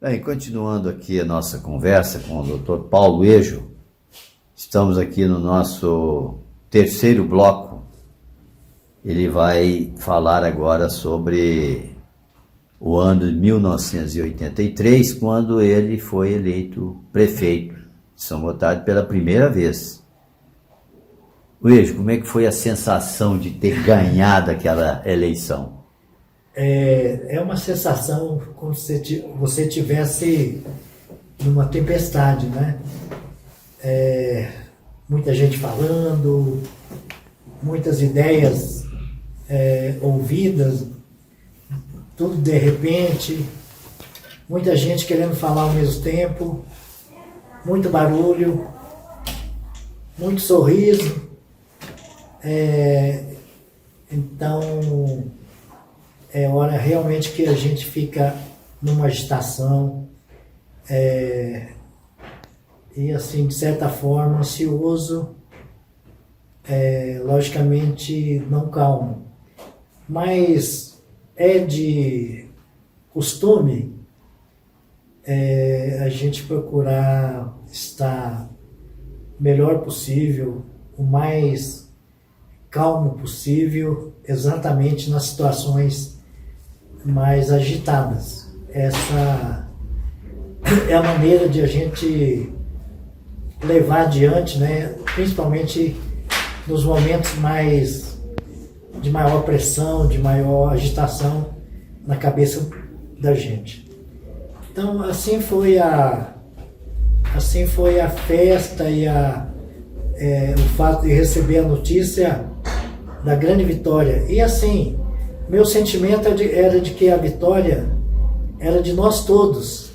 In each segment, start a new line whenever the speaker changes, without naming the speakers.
Bem, continuando aqui a nossa conversa com o Dr. Paulo Ejo, estamos aqui no nosso terceiro bloco. Ele vai falar agora sobre o ano de 1983, quando ele foi eleito prefeito de São Gotardo pela primeira vez. Ejo, como é que foi a sensação de ter ganhado aquela eleição?
É uma sensação como se você tivesse numa tempestade, né? Muita gente falando, muitas ideias ouvidas, tudo de repente, muita gente querendo falar ao mesmo tempo, muito barulho, muito sorriso. Então, é hora realmente que a gente fica numa agitação e, assim, de certa forma, ansioso, logicamente não calmo. Mas é de costume a gente procurar estar melhor possível, o mais calmo possível, exatamente nas situações mais agitadas. Essa é a maneira de a gente levar adiante, né? Principalmente nos momentos de maior pressão, de maior agitação na cabeça da gente. Então, assim foi a festa e o fato de receber a notícia da grande vitória. E assim, meu sentimento era de que a vitória era de nós todos,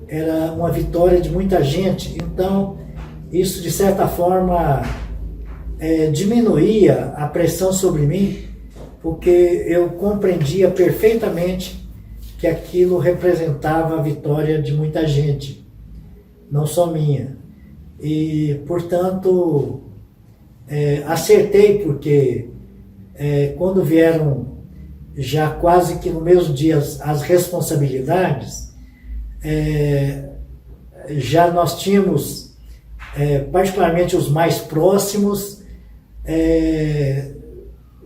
era uma vitória de muita gente. Então, isso de certa forma diminuía a pressão sobre mim, porque eu compreendia perfeitamente que aquilo representava a vitória de muita gente, não só minha. E, portanto, acertei, porque quando vieram já quase que no mesmo dia as responsabilidades, já nós tínhamos, particularmente os mais próximos,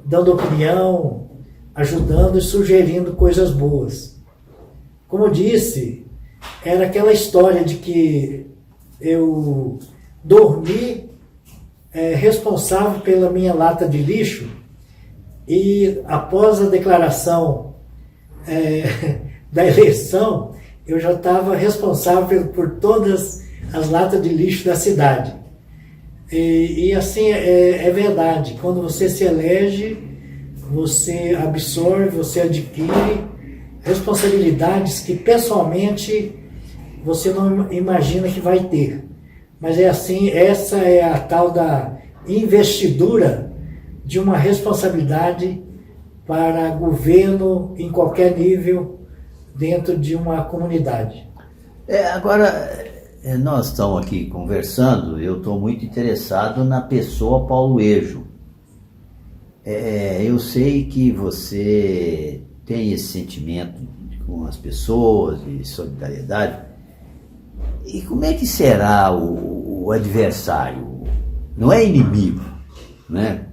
dando opinião, ajudando e sugerindo coisas boas. Como eu disse, era aquela história de que eu dormi responsável pela minha lata de lixo, e após a declaração da eleição, eu já estava responsável por todas as latas de lixo da cidade. E assim, é verdade, quando você se elege, você absorve, você adquire responsabilidades que pessoalmente você não imagina que vai ter. Mas é assim, essa é a tal da investidura de uma responsabilidade para governo em qualquer nível dentro de uma comunidade.
Agora, nós estamos aqui conversando, eu estou muito interessado na pessoa Paulo Ejo. Eu sei que você tem esse sentimento com as pessoas, de solidariedade. E como é que será o adversário? Não é inimigo, né?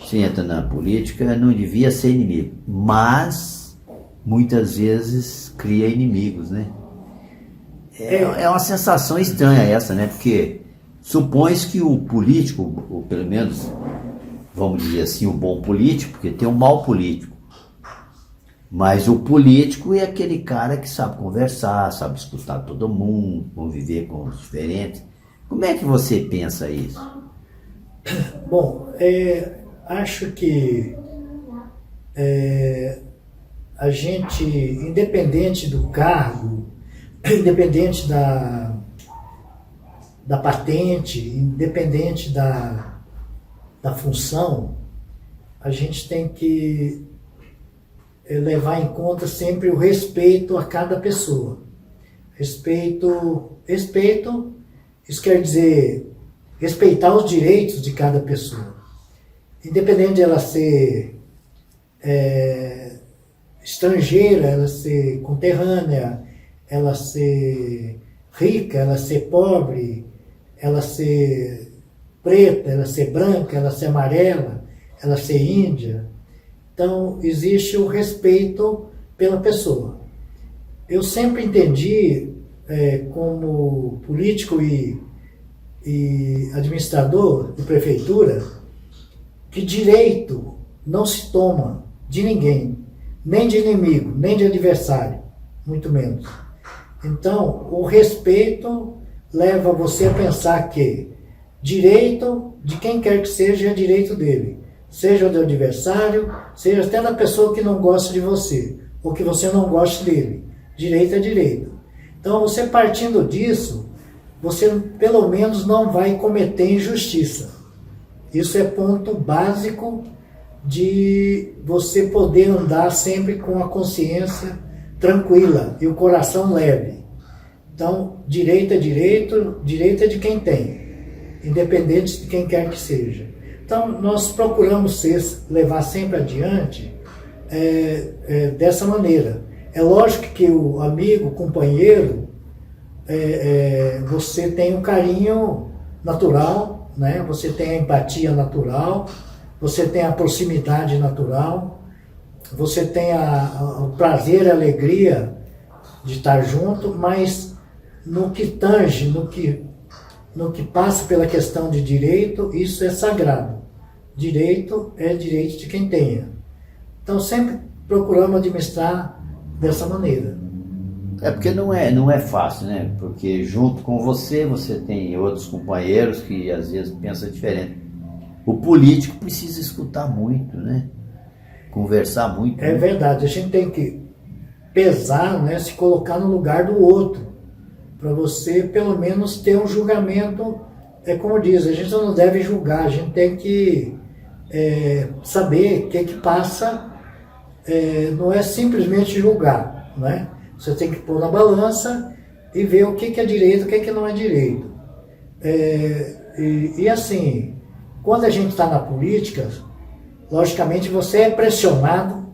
Se entra na política, não devia ser inimigo, mas muitas vezes cria inimigos, né? É uma sensação estranha essa, né? Porque supõe-se que o político, ou pelo menos, vamos dizer assim, o bom político, porque tem um mau político, mas o político é aquele cara que sabe conversar, sabe escutar todo mundo, conviver com os diferentes. Como é que você pensa isso?
Bom, acho que a gente, independente do cargo, independente da patente, independente da função, a gente tem que levar em conta sempre o respeito a cada pessoa. Respeito, isso quer dizer respeitar os direitos de cada pessoa. Independente de ela ser estrangeira, ela ser conterrânea, ela ser rica, ela ser pobre, ela ser preta, ela ser branca, ela ser amarela, ela ser índia. Então, existe o respeito pela pessoa. Eu sempre entendi, como político e administrador de prefeitura, que direito não se toma de ninguém, nem de inimigo, nem de adversário, muito menos. Então, o respeito leva você a pensar que direito de quem quer que seja é direito dele, seja do adversário, seja até da pessoa que não gosta de você, ou que você não goste dele. Direito é direito. Então, você partindo disso, você pelo menos não vai cometer injustiça. Isso é ponto básico de você poder andar sempre com a consciência tranquila e o coração leve. Então, direito é direito, direito é de quem tem, independente de quem quer que seja. Então, nós procuramos levar sempre adiante dessa maneira. É lógico que o amigo, o companheiro, você tem um carinho natural, né? Você tem a empatia natural, você tem a proximidade natural, você tem o prazer e a alegria de estar junto, mas no que tange, no que passa pela questão de direito, isso é sagrado. Direito é direito de quem tenha. Então sempre procuramos administrar dessa maneira.
É porque não é fácil, né? Porque junto com você tem outros companheiros que às vezes pensam diferente. O político precisa escutar muito, né? Conversar muito.
É, né? Verdade, a gente tem que pesar, né? Se colocar no lugar do outro, para você pelo menos ter um julgamento. É como diz, a gente não deve julgar, a gente tem que saber o que passa, não é simplesmente julgar, né? Você tem que pôr na balança e ver o que é direito, o que não é direito. E assim, quando a gente está na política, logicamente você é pressionado,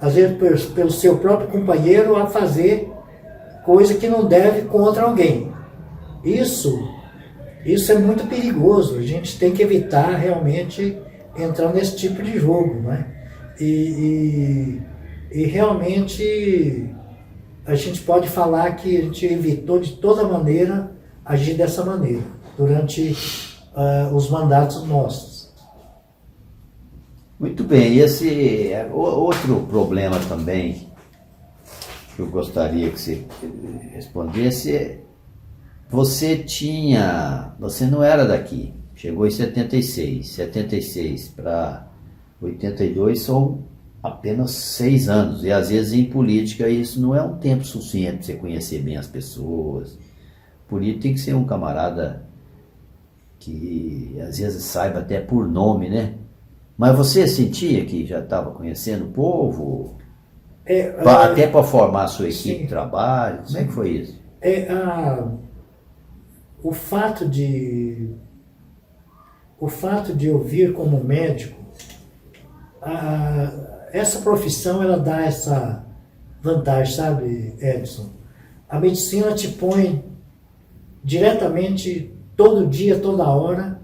às vezes pelo seu próprio companheiro, a fazer coisa que não deve contra alguém. Isso é muito perigoso, a gente tem que evitar realmente entrar nesse tipo de jogo, né? E realmente a gente pode falar que a gente evitou de toda maneira agir dessa maneira durante os mandatos nossos.
Muito bem, esse outro problema também que eu gostaria que você respondesse. Você não era daqui, chegou em 76 para 82 são apenas 6 anos, e às vezes em política isso não é um tempo suficiente para você conhecer bem as pessoas. Político tem que ser um camarada que às vezes saiba até por nome, né? Mas você sentia que já estava conhecendo o povo? Até para formar a sua equipe de trabalho? Como é que foi isso?
O fato de eu vir como médico, essa profissão ela dá essa vantagem, sabe, Edson? A medicina te põe diretamente, todo dia, toda hora,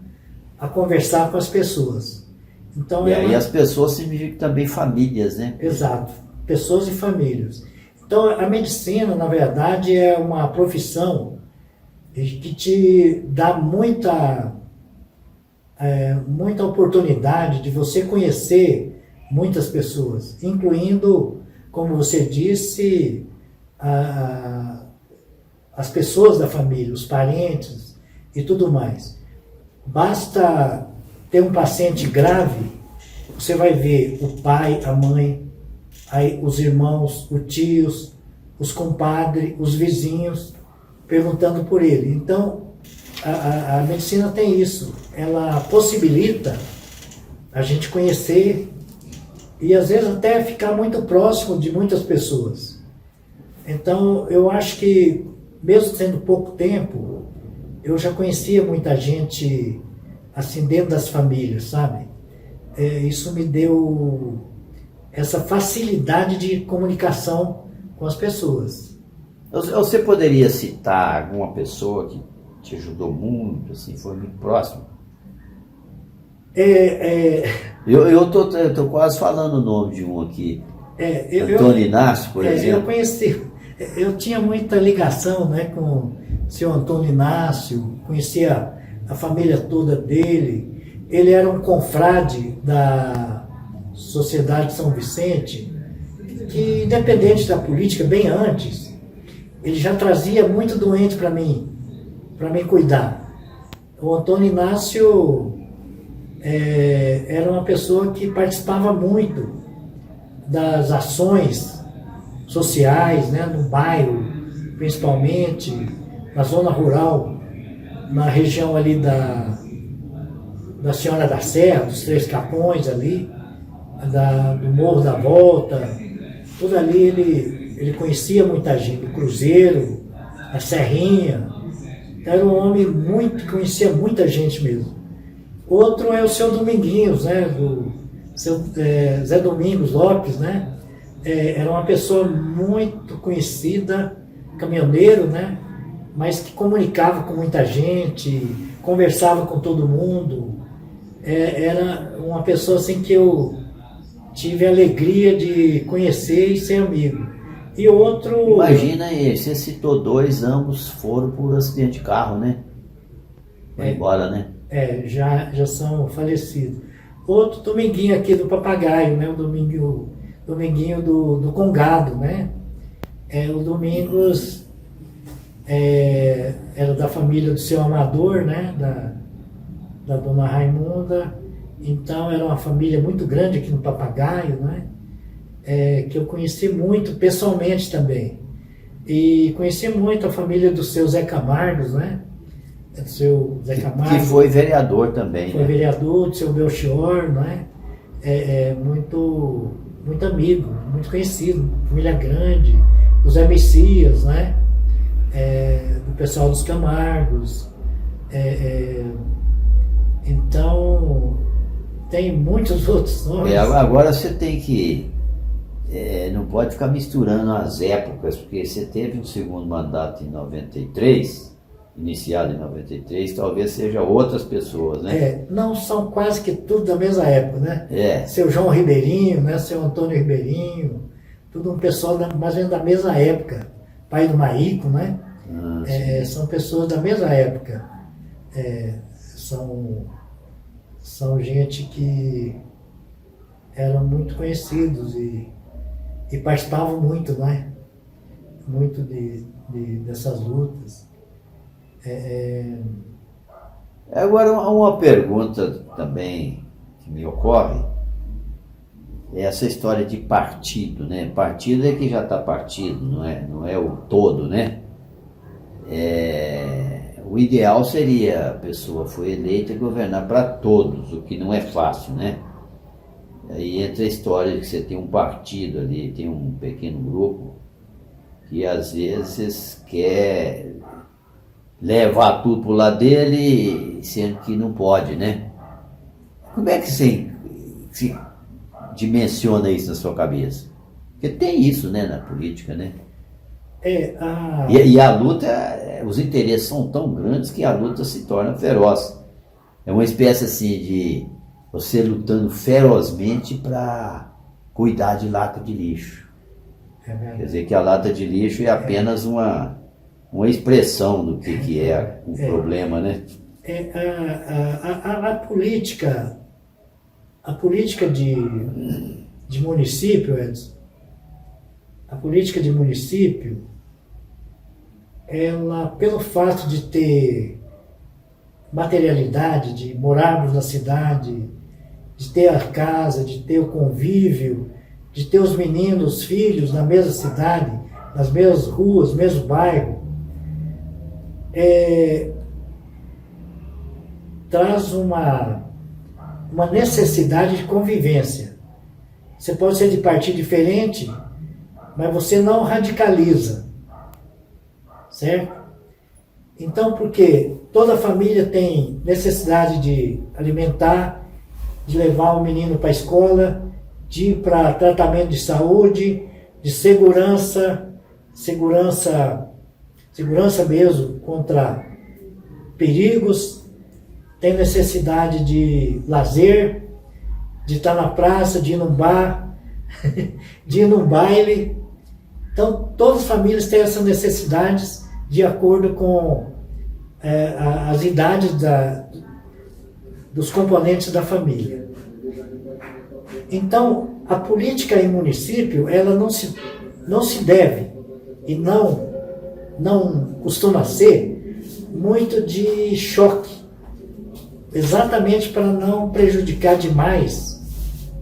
a conversar com as pessoas. Então,
e aí as pessoas significam também famílias, né?
Exato, pessoas e famílias. Então a medicina, na verdade, é uma profissão que te dá muita oportunidade de você conhecer muitas pessoas, incluindo, como você disse, as pessoas da família, os parentes e tudo mais. Basta ter um paciente grave, você vai ver o pai, a mãe, os irmãos, os tios, os compadres, os vizinhos, perguntando por ele. Então, a medicina tem isso, ela possibilita a gente conhecer e às vezes até ficar muito próximo de muitas pessoas. Então, eu acho que, mesmo sendo pouco tempo, eu já conhecia muita gente assim dentro das famílias, sabe? Isso me deu essa facilidade de comunicação com as pessoas.
Você poderia citar alguma pessoa que te ajudou muito, assim, foi muito próximo? Eu tô quase falando o nome de um aqui. Antônio Inácio, por exemplo.
Eu conheci, eu tinha muita ligação, né, com o senhor Antônio Inácio, conhecia a família toda dele. Ele era um confrade da Sociedade de São Vicente, que, independente da política, bem antes, ele já trazia muito doente para mim cuidar. O Antônio Inácio era uma pessoa que participava muito das ações sociais, né, no bairro, principalmente na zona rural, na região ali da Senhora da Serra, dos Três Capões ali, do Morro da Volta, tudo ali ele conhecia muita gente, do Cruzeiro, da Serrinha. Era um homem que conhecia muita gente mesmo. Outro é o seu Dominguinhos, né, do seu Zé Domingos Lopes, né? Era uma pessoa muito conhecida, caminhoneiro, né? Mas que comunicava com muita gente, conversava com todo mundo. Era uma pessoa assim que eu tive a alegria de conhecer e ser amigo. E outro...
Imagina aí, você citou dois, ambos foram por acidente de carro, né? Foi embora, né?
Já são falecidos. Outro Dominguinho aqui do Papagaio, né? O Dominguinho do Congado, né? O Domingos era da família do seu Amador, né? Da dona Raimunda. Então era uma família muito grande aqui no Papagaio, né? Que eu conheci muito pessoalmente também. E conheci muito a família do seu Zé Camargos, né? Do seu Zé Camargo.
Que foi vereador também.
Foi vereador, do seu Belchior, não é? Muito amigo, muito conhecido, família grande, do Zé Messias, né? Do pessoal dos Camargos. Então, tem muitos outros nomes.
Agora você tem que... não pode ficar misturando as épocas, porque você teve um segundo mandato em 93... iniciado em 93, talvez seja outras pessoas, né?
Não, são quase que tudo da mesma época, né? Seu João Ribeirinho, né? Seu Antônio Ribeirinho, tudo um pessoal mais ou menos da mesma época. Pai do Maíco, né? São pessoas da mesma época. São gente que eram muito conhecidos e participavam muito, né? Muito dessas lutas.
Agora, uma pergunta também que me ocorre é essa história de partido, né? Partido é que já está partido, não é o todo, né? O ideal seria a pessoa foi eleita e governar para todos, o que não é fácil, né? Aí entra a história de que você tem um partido ali, tem um pequeno grupo que às vezes quer levar tudo pro lado dele, sendo que não pode, né? Como é que você dimensiona isso na sua cabeça? Porque tem isso, né, na política, né? E a luta, os interesses são tão grandes que a luta se torna feroz. É uma espécie assim de você lutando ferozmente para cuidar de lata de lixo. Quer dizer que a lata de lixo é apenas uma expressão do que é o problema, né?
A política de município, Edson, a política de município, ela, pelo fato de ter materialidade, de morarmos na cidade, de ter a casa, de ter o convívio, de ter os meninos, os filhos na mesma cidade, nas mesmas ruas, no mesmo bairro, traz uma necessidade de convivência. Você pode ser de partido diferente, mas você não radicaliza, certo? Então, porque toda família tem necessidade de alimentar, de levar o menino para a escola, de ir para tratamento de saúde, de segurança, segurança mesmo contra perigos, tem necessidade de lazer, de estar na praça, de ir num bar, de ir num baile. Então, todas as famílias têm essas necessidades de acordo com as idades dos componentes da família. Então, a política em município, ela não se deve e não costuma ser muito de choque, exatamente para não prejudicar demais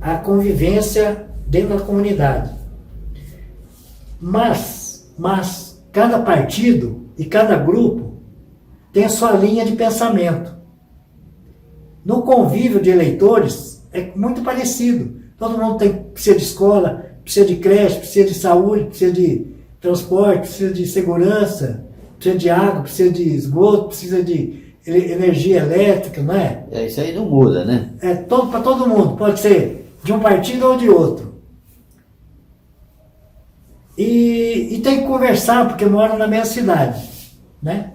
a convivência dentro da comunidade. Mas cada partido e cada grupo tem a sua linha de pensamento. No convívio de eleitores é muito parecido. Todo mundo precisa de escola, precisa de creche, precisa de saúde, precisa de transporte, precisa de segurança, precisa de água, precisa de esgoto, precisa de energia elétrica, não é?
Isso aí não muda, né?
Para todo mundo, pode ser de um partido ou de outro. E tem que conversar, porque moram na mesma cidade, né?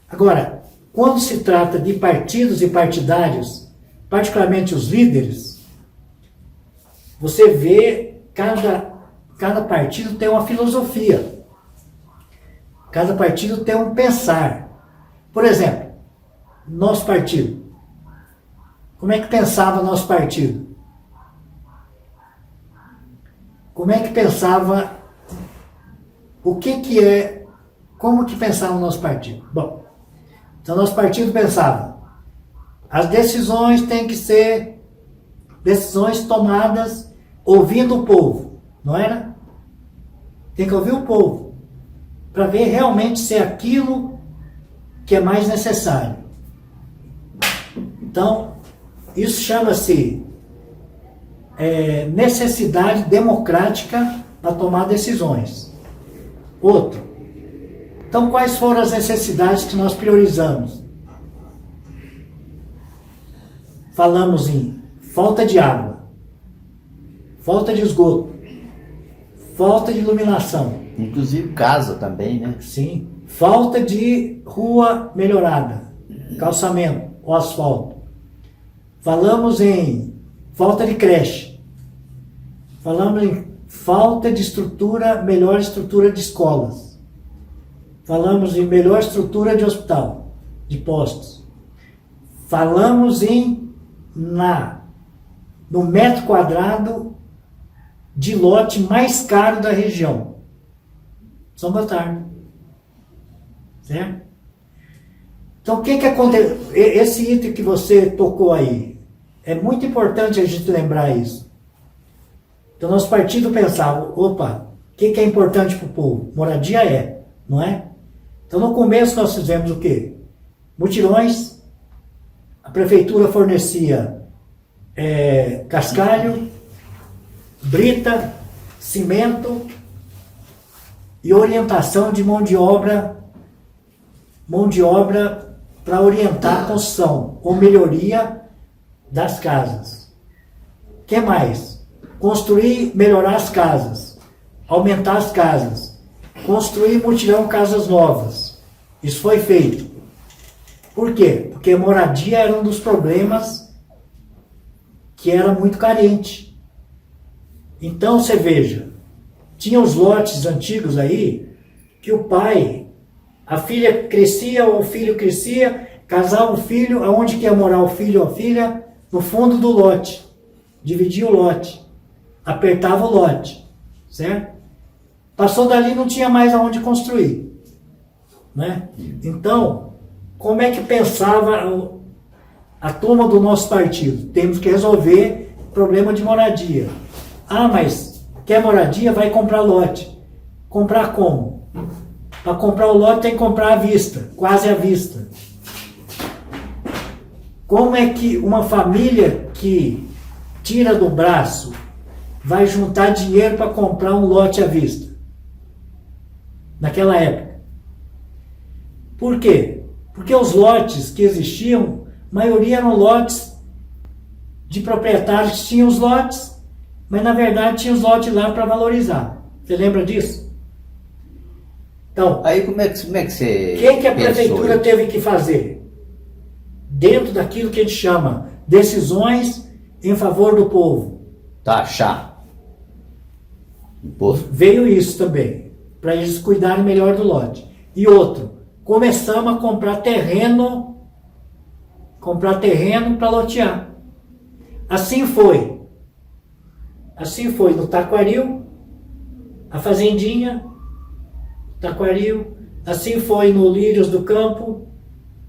Agora, quando se trata de partidos e partidários, particularmente os líderes, você vê cada partido tem uma filosofia. Cada partido tem um pensar. Por exemplo, nosso partido. Como é que pensava nosso partido? Como é que pensava, como que pensava o nosso partido? Bom, então nosso partido pensava, as decisões têm que ser decisões tomadas ouvindo o povo, não era? Tem que ouvir o povo, para ver realmente se é aquilo que é mais necessário. Então, isso chama-se necessidade democrática para tomar decisões. Outro. Então, quais foram as necessidades que nós priorizamos? Falamos em falta de água, falta de esgoto, falta de iluminação.
Inclusive casa também, né?
Sim. Falta de rua melhorada, calçamento, ou asfalto. Falamos em falta de creche. Falamos em falta de melhor estrutura de escolas. Falamos em melhor estrutura de hospital, de postos. Falamos no metro quadrado de lote mais caro da região. São Gotardo. Certo? Então, o que aconteceu? Esse item que você tocou aí, é muito importante a gente lembrar isso. Então, nosso partido pensava, opa, o que é importante para o povo? Moradia não é? Então, no começo nós fizemos o quê? Mutirões, a prefeitura fornecia cascalho, brita, cimento e orientação de mão de obra para orientar a construção ou melhoria das casas. O que mais? Construir, melhorar as casas, aumentar as casas, construir mutirão casas novas. Isso foi feito. Por quê? Porque moradia era um dos problemas que era muito carente. Então, você veja, tinha os lotes antigos aí, que a filha crescia, ou o filho crescia, casava o filho, aonde que ia morar o filho ou a filha? No fundo do lote. Dividia o lote. Apertava o lote. Certo? Passou dali, não tinha mais aonde construir. Né? Então, como é que pensava a turma do nosso partido? Temos que resolver o problema de moradia. Ah, mas quer moradia? Vai comprar lote. Comprar como? Para comprar o lote tem que comprar à vista, quase à vista. Como é que uma família que tira do braço vai juntar dinheiro para comprar um lote à vista? Naquela época. Por quê? Porque os lotes que existiam, a maioria eram lotes de proprietários que tinham os lotes, mas na verdade tinha os lotes lá para valorizar. Você lembra disso? Então,
Aí como é que você
o que a
pensou
prefeitura
isso?
teve que fazer? Dentro daquilo que a gente chama decisões em favor do povo.
Taxar. Imposto.
Veio isso também, para eles cuidarem melhor do lote. E outro, começamos a comprar terreno para lotear. Assim foi. Assim foi no Taquaril, a Fazendinha, Taquaril, assim foi no Lírios do Campo,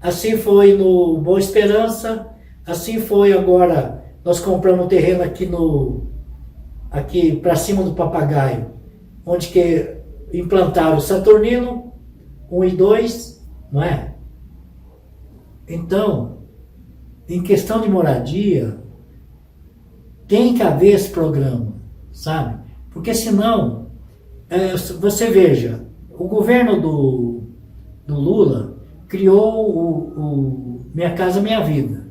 assim foi no Boa Esperança, assim foi agora, nós compramos um terreno aqui para cima do Papagaio, onde que implantaram o Saturnino 1 e 2, não é? Então, em questão de moradia, tem que haver esse programa, sabe? Porque senão, você veja, o governo do Lula criou o Minha Casa Minha Vida.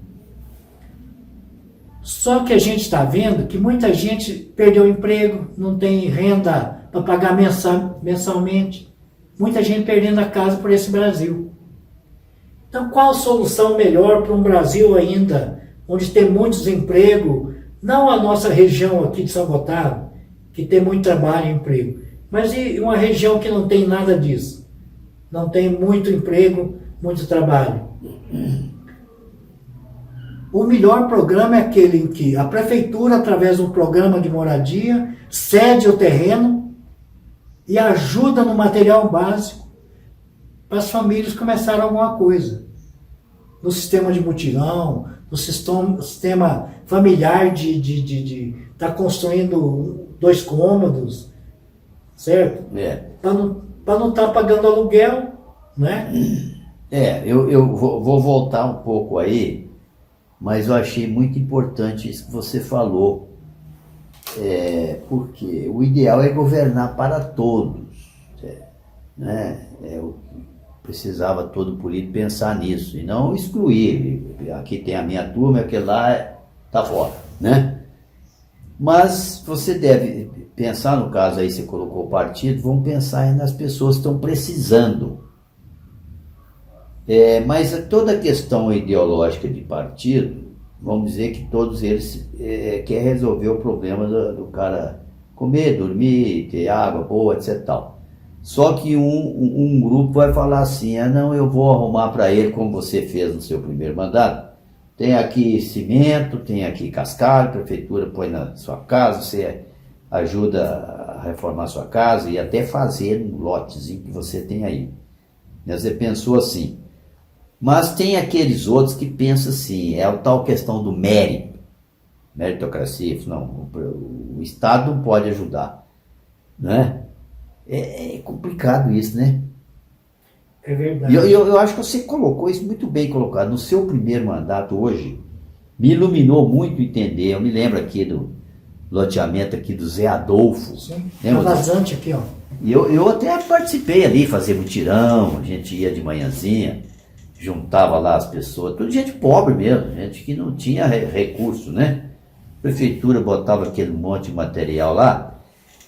Só que a gente está vendo que muita gente perdeu o emprego, não tem renda para pagar mensalmente. Muita gente perdendo a casa por esse Brasil. Então, qual a solução melhor para um Brasil ainda, onde tem muito desemprego, não a nossa região aqui de São Gotardo, que tem muito trabalho e emprego, mas e uma região que não tem nada disso, não tem muito emprego, muito trabalho. O melhor programa é aquele em que a prefeitura, através de um programa de moradia, cede o terreno e ajuda no material básico para as famílias começarem alguma coisa. No sistema de mutirão, no sistema familiar de estar construindo 2 cômodos, certo? Para não estar pagando aluguel, né?
Eu vou voltar um pouco aí, mas eu achei muito importante isso que você falou, porque o ideal é governar para todos, né? Precisava todo político pensar nisso e não excluir. Aqui tem a minha turma, aquele lá está fora, né? Mas você deve pensar, no caso aí você colocou o partido, vamos pensar aí nas pessoas que estão precisando. Mas toda a questão ideológica de partido, vamos dizer que todos eles querem resolver o problema do cara comer, dormir, ter água boa, etc. Tal. Só que um grupo vai falar assim, não, eu vou arrumar para ele, como você fez no seu primeiro mandato, tem aqui cimento, tem aqui cascalho, a prefeitura põe na sua casa, você ajuda a reformar a sua casa e até fazer um lotezinho que você tem aí. Você pensou assim. Mas tem aqueles outros que pensam assim, a tal questão do mérito, meritocracia, não, o Estado não pode ajudar, né? É complicado isso, né?
É verdade.
Eu acho que você colocou isso muito bem colocado. No seu primeiro mandato hoje, me iluminou muito entender. Eu me lembro aqui do loteamento aqui do Zé Adolfo.
Sim,
lembra?
tá vazante aqui, ó.
E eu até participei ali, fazer mutirão, a gente ia de manhãzinha, juntava lá as pessoas, tudo gente pobre mesmo, gente que não tinha recurso, né? A prefeitura botava aquele monte de material lá.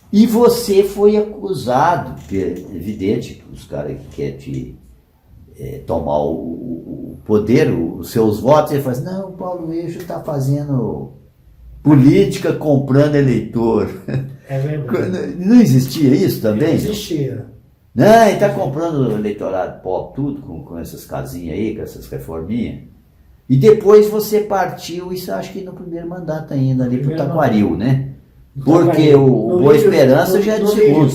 E você foi acusado, porque é evidente que os caras que querem te tomar o poder, os seus votos, ele fala assim, não, o Paulo Eixo está fazendo política comprando eleitor.
É verdade.
Não existia isso também?
Não existia.
Não, ele está comprando o eleitorado pobre, tudo com essas casinhas aí, com essas reforminhas. E depois você partiu, isso acho que no primeiro mandato ainda, ali pro Taquaril, né? Porque o Boa Esperança já é de segundo.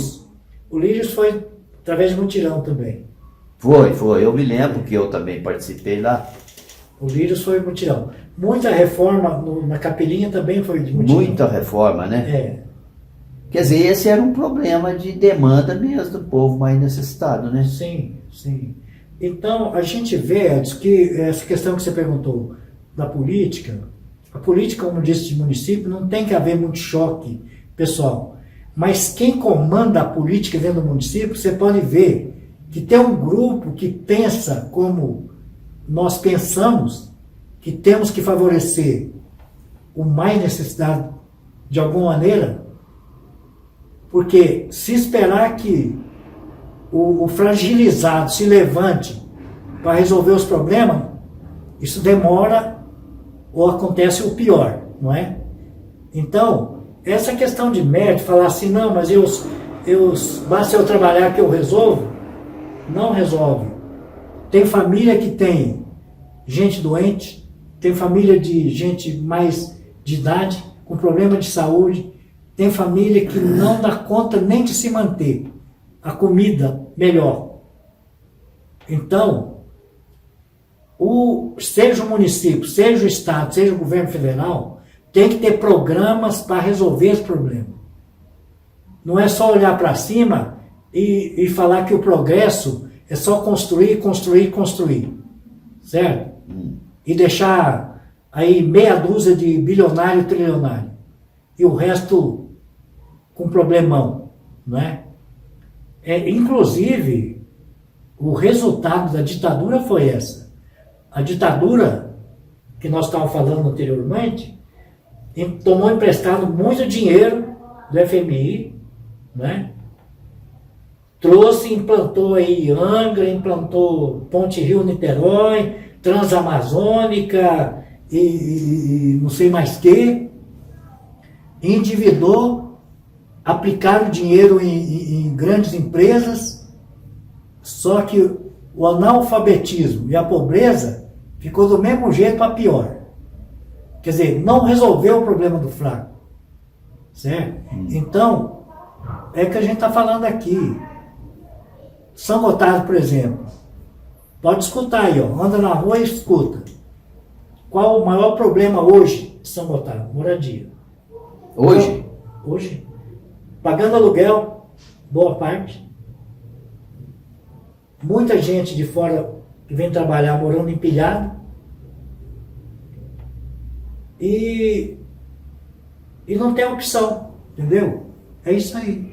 O Lírios foi através de mutirão também.
Foi. Eu me lembro que eu também participei lá.
O Lírios foi mutirão. Muita reforma na Capelinha também foi de mutirão.
Muita reforma, né? Quer dizer, esse era um problema de demanda mesmo do povo mais necessitado, né?
Sim. Então, a gente vê que essa questão que você perguntou da política, a política, como disse, de município, não tem que haver muito choque pessoal. Mas quem comanda a política dentro do município, você pode ver que tem um grupo que pensa como nós pensamos, que temos que favorecer o mais necessitado de alguma maneira, porque se esperar que o fragilizado se levante para resolver os problemas, isso demora ou acontece o pior, não é? Então, essa questão de médico, falar assim, não, mas basta eu trabalhar que eu resolvo, não resolve. Tem família que tem gente doente, tem família de gente mais de idade, com problema de saúde, tem família que não dá conta nem de se manter a comida melhor. Então, seja o município, seja o estado, seja o governo federal, tem que ter programas para resolver esse problema. Não é só olhar para cima e falar que o progresso é só construir, construir, construir. Certo? E deixar aí meia dúzia de bilionário e trilionário. E o resto com problemão. Não é? Inclusive, o resultado da ditadura foi essa. A ditadura, que nós estávamos falando anteriormente, tomou emprestado muito dinheiro do FMI, né? Trouxe, implantou aí Angra, implantou Ponte Rio-Niterói, Transamazônica e não sei mais que, endividou, aplicaram dinheiro em grandes empresas, só que o analfabetismo e a pobreza ficou do mesmo jeito para pior. Quer dizer, não resolveu o problema do fraco. Certo? Então, é que a gente está falando aqui. São Gotardo, por exemplo. Pode escutar aí, ó. Anda na rua e escuta. Qual o maior problema hoje de São Gotardo? Moradia.
Hoje?
Hoje. Pagando aluguel, boa parte. Muita gente de fora que vem trabalhar morando empilhado. E não tem opção, entendeu? É isso aí.